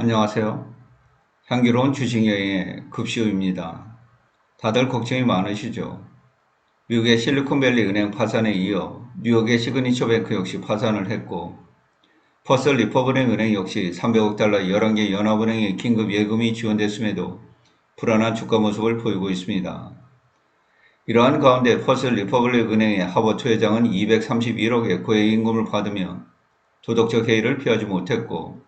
안녕하세요. 향기로운 주식여행의 급시우입니다. 다들 걱정이 많으시죠? 미국의 실리콘밸리 은행 파산에 이어 뉴욕의 시그니처 뱅크 역시 파산을 했고, 퍼스트 리퍼블릭 은행 역시 300억 달러 11개 연합은행의 긴급 예금이 지원됐음에도 불안한 주가 모습을 보이고 있습니다. 이러한 가운데 퍼스트 리퍼블릭 은행의 하버트 회장은 231억의 고액임금을 받으며 도덕적 해이를 피하지 못했고,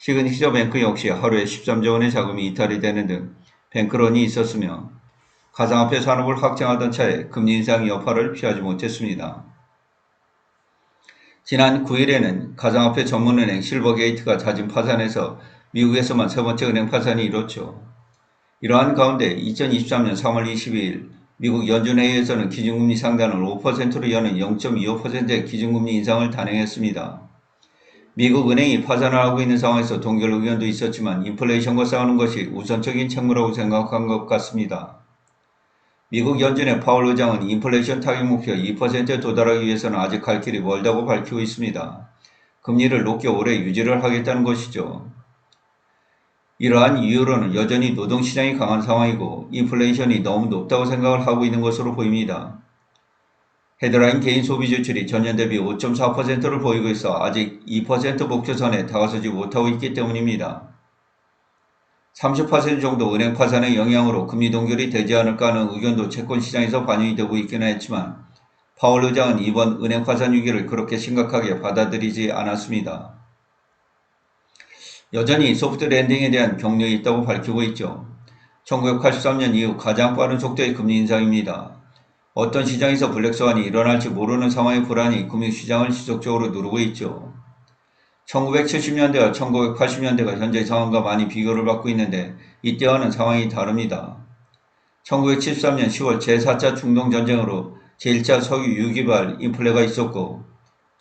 시그니처 뱅크 역시 하루에 13조 원의 자금이 이탈이 되는 등 뱅크런이 있었으며 가상화폐 산업을 확장하던 차에 금리 인상 여파를 피하지 못했습니다. 지난 9일에는 가상화폐 전문은행 실버게이트가 자진 파산해서 미국에서만 세 번째 은행 파산이 이뤘죠. 이러한 가운데 2023년 3월 22일 미국 연준회의에서는 기준금리 상단을 5%로 여는 0.25%의 기준금리 인상을 단행했습니다. 미국 은행이 파산을 하고 있는 상황에서 동결 의견도 있었지만 인플레이션과 싸우는 것이 우선적인 책무라고 생각한 것 같습니다. 미국 연준의 파월 의장은 인플레이션 타깃 목표 2%에 도달하기 위해서는 아직 갈 길이 멀다고 밝히고 있습니다. 금리를 높게 오래 유지를 하겠다는 것이죠. 이러한 이유로는 여전히 노동시장이 강한 상황이고 인플레이션이 너무 높다고 생각을 하고 있는 것으로 보입니다. 헤드라인 개인 소비 지출이 전년 대비 5.4%를 보이고 있어 아직 2% 목표선에 다가서지 못하고 있기 때문입니다. 30% 정도 은행 파산의 영향으로 금리 동결이 되지 않을까 하는 의견도 채권 시장에서 반영이 되고 있기는 했지만 파월 의장은 이번 은행 파산 위기를 그렇게 심각하게 받아들이지 않았습니다. 여전히 소프트 랜딩에 대한 경력이 있다고 밝히고 있죠. 1983년 이후 가장 빠른 속도의 금리 인상입니다. 어떤 시장에서 블랙스완이 일어날지 모르는 상황의 불안이 금융시장을 지속적으로 누르고 있죠. 1970년대와 1980년대가 현재 상황과 많이 비교를 받고 있는데 이때와는 상황이 다릅니다. 1973년 10월 제4차 중동전쟁으로 제1차 석유 유기발 인플레가 있었고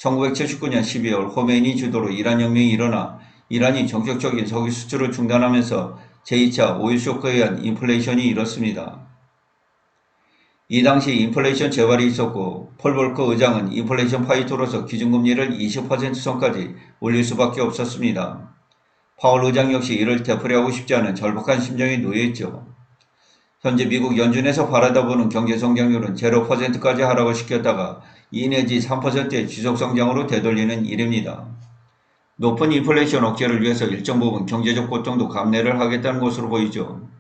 1979년 12월 호메이니 주도로 이란 혁명이 일어나 이란이 전격적인 석유 수출을 중단하면서 제2차 오일 쇼크에 의한 인플레이션이 일었습니다. 이 당시 인플레이션 재발이 있었고 폴 볼커 의장은 인플레이션 파이터로서 기준금리를 20% 선까지 올릴 수밖에 없었습니다. 파월 의장 역시 이를 되풀이하고 싶지 않은 절박한 심정에 놓여있죠. 현재 미국 연준에서 바라다 보는 경제 성장률은 0%까지 하락을 시켰다가 2 내지 3%의 지속성장으로 되돌리는 일입니다. 높은 인플레이션 억제를 위해서 일정 부분 경제적 고통도 감내를 하겠다는 것으로 보이죠.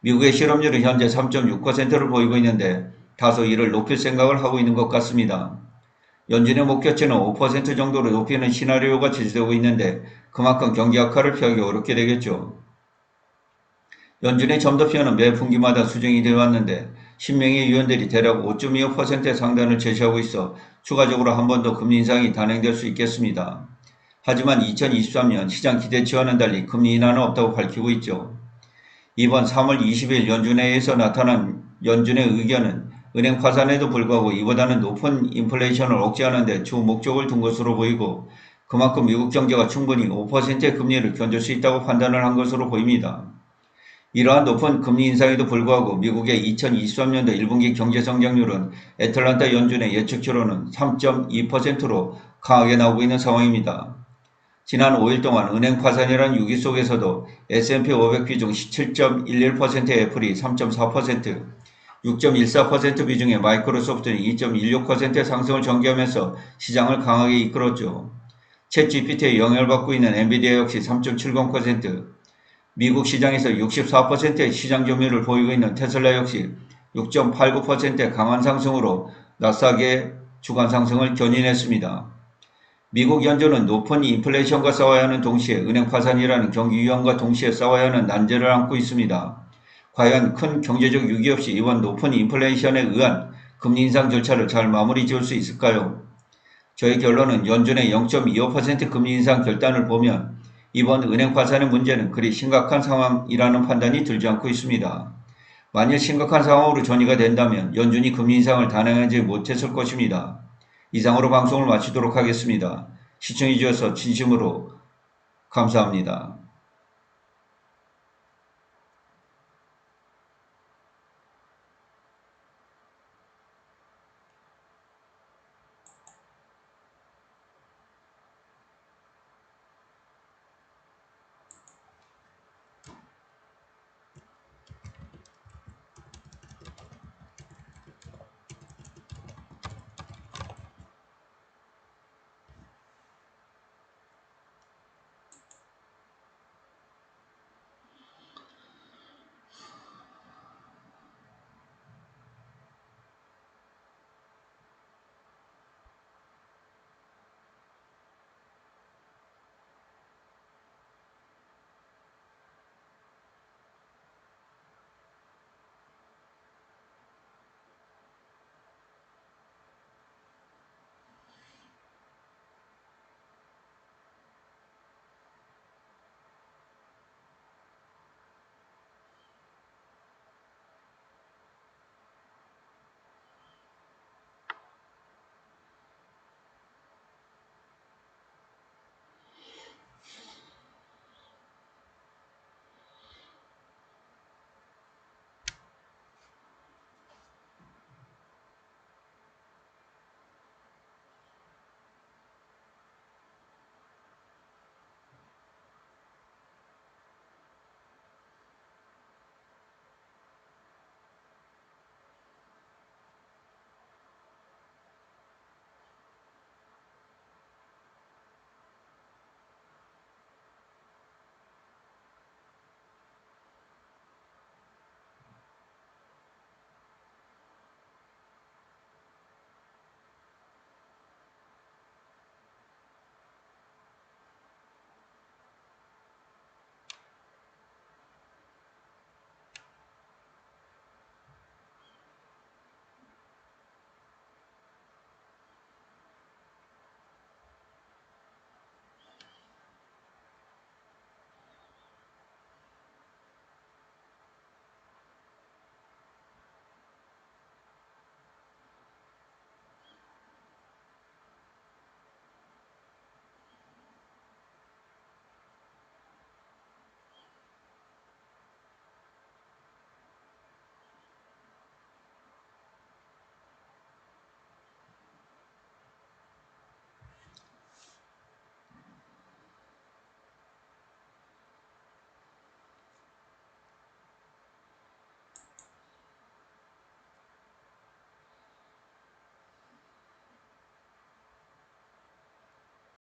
미국의 실업률은 현재 3.6%를 보이고 있는데 다소 이를 높일 생각을 하고 있는 것 같습니다. 연준의 목표치는 5% 정도로 높이는 시나리오가 제시되고 있는데 그만큼 경기 악화를 피하기 어렵게 되겠죠. 연준의 점도표는 매 분기마다 수정이 되어 왔는데 10명의 위원들이 대략 5.25%의 상단을 제시하고 있어 추가적으로 한 번 더 금리 인상이 단행될 수 있겠습니다. 하지만 2023년 시장 기대치와는 달리 금리 인하는 없다고 밝히고 있죠. 이번 3월 20일 연준회의에서 나타난 연준의 의견은 은행 파산에도 불구하고 이보다는 높은 인플레이션을 억제하는 데 주 목적을 둔 것으로 보이고 그만큼 미국 경제가 충분히 5%의 금리를 견딜 수 있다고 판단을 한 것으로 보입니다. 이러한 높은 금리 인상에도 불구하고 미국의 2023년도 1분기 경제 성장률은 애틀란타 연준의 예측치로는 3.2%로 강하게 나오고 있는 상황입니다. 지난 5일 동안 은행 파산이란 위기 속에서도 S&P 500 비중 7.11%의 애플이 3.4%, 6.14% 비중의 마이크로소프트는 2.16%의 상승을 전개하면서 시장을 강하게 이끌었죠. 챗 GPT에 영향을 받고 있는 엔비디아 역시 3.70%, 미국 시장에서 64%의 시장 점유율을 보이고 있는 테슬라 역시 6.89%의 강한 상승으로 나스닥의 주간 상승을 견인했습니다. 미국 연준은 높은 인플레이션과 싸워야 하는 동시에 은행 파산이라는 경기 위험과 동시에 싸워야 하는 난제를 안고 있습니다. 과연 큰 경제적 위기 없이 이번 높은 인플레이션에 의한 금리 인상 절차를 잘 마무리 지을 수 있을까요? 저의 결론은 연준의 0.25% 금리 인상 결단을 보면 이번 은행 파산의 문제는 그리 심각한 상황이라는 판단이 들지 않고 있습니다. 만일 심각한 상황으로 전이가 된다면 연준이 금리 인상을 단행하지 못했을 것입니다. 이상으로 방송을 마치도록 하겠습니다. 시청해 주셔서 진심으로 감사합니다.